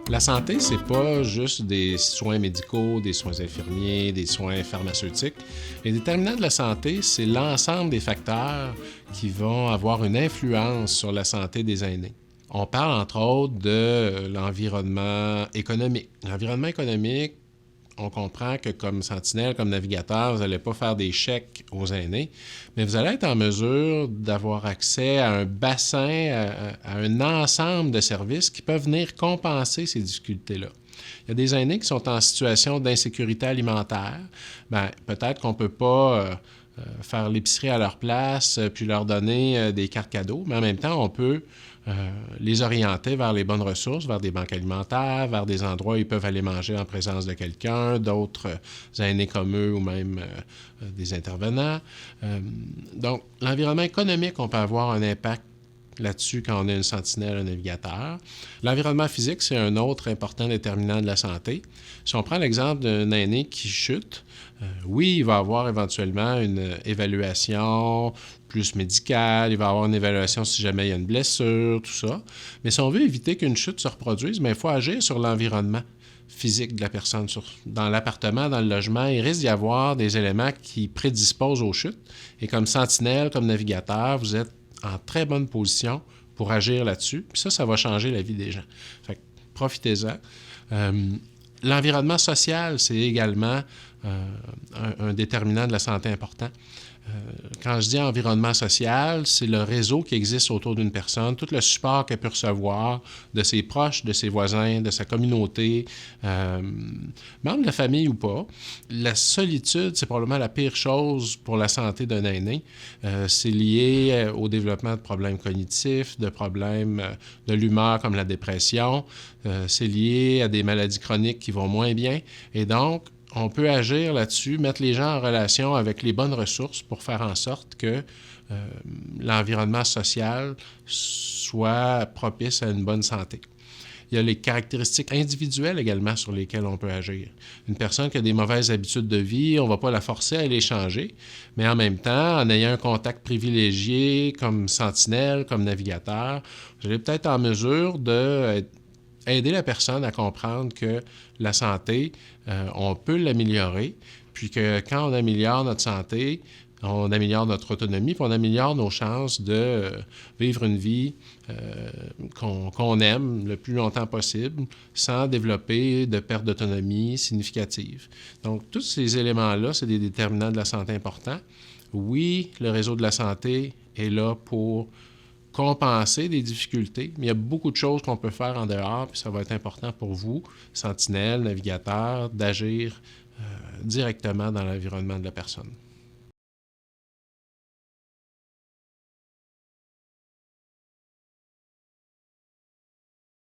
La santé, c'est pas juste des soins médicaux, des soins infirmiers, des soins pharmaceutiques. Les déterminants de la santé, c'est l'ensemble des facteurs qui vont avoir une influence sur la santé des aînés. On parle entre autres de l'environnement économique. L'environnement économique, on comprend que comme sentinelle, comme navigateur, vous n'allez pas faire des chèques aux aînés, mais vous allez être en mesure d'avoir accès à un bassin, à un ensemble de services qui peuvent venir compenser ces difficultés-là. Il y a des aînés qui sont en situation d'insécurité alimentaire. Bien, peut-être qu'on ne peut pas faire l'épicerie à leur place, puis leur donner des cartes cadeaux, mais en même temps, on peut les orienter vers les bonnes ressources, vers des banques alimentaires, vers des endroits où ils peuvent aller manger en présence de quelqu'un, d'autres aînés comme eux ou même des intervenants. Donc, l'environnement économique, on peut avoir un impact là-dessus quand on a une sentinelle, un navigateur. L'environnement physique, c'est un autre important déterminant de la santé. Si on prend l'exemple d'un aîné qui chute, oui, il va avoir éventuellement une évaluation plus médicale, il va avoir une évaluation si jamais il y a une blessure, tout ça. Mais si on veut éviter qu'une chute se reproduise, bien, il faut agir sur l'environnement physique de la personne. Dans l'appartement, dans le logement, il risque d'y avoir des éléments qui prédisposent aux chutes. Et comme sentinelle, comme navigateur, vous êtes en très bonne position pour agir là-dessus. Puis ça va changer la vie des gens. Fait que profitez-en. L'environnement social, c'est également un déterminant de la santé important. Quand je dis environnement social, c'est le réseau qui existe autour d'une personne, tout le support qu'elle peut recevoir de ses proches, de ses voisins, de sa communauté, membres de la famille ou pas. La solitude, c'est probablement la pire chose pour la santé d'un aîné. C'est lié au développement de problèmes cognitifs, de problèmes de l'humeur comme la dépression. C'est lié à des maladies chroniques qui vont moins bien. Et donc, on peut agir là-dessus, mettre les gens en relation avec les bonnes ressources pour faire en sorte que l'environnement social soit propice à une bonne santé. Il y a les caractéristiques individuelles également sur lesquelles on peut agir. Une personne qui a des mauvaises habitudes de vie, on ne va pas la forcer à les changer, mais en même temps, en ayant un contact privilégié comme sentinelle, comme navigateur, vous allez peut-être en mesure d'aider la personne à comprendre que la santé, on peut l'améliorer, puis que quand on améliore notre santé, on améliore notre autonomie, puis on améliore nos chances de vivre une vie qu'on aime le plus longtemps possible sans développer de perte d'autonomie significative. Donc, tous ces éléments-là, c'est des déterminants de la santé importants. Oui, le réseau de la santé est là pour compenser des difficultés, mais il y a beaucoup de choses qu'on peut faire en dehors, puis ça va être important pour vous, sentinelle, navigateur, d'agir directement dans l'environnement de la personne.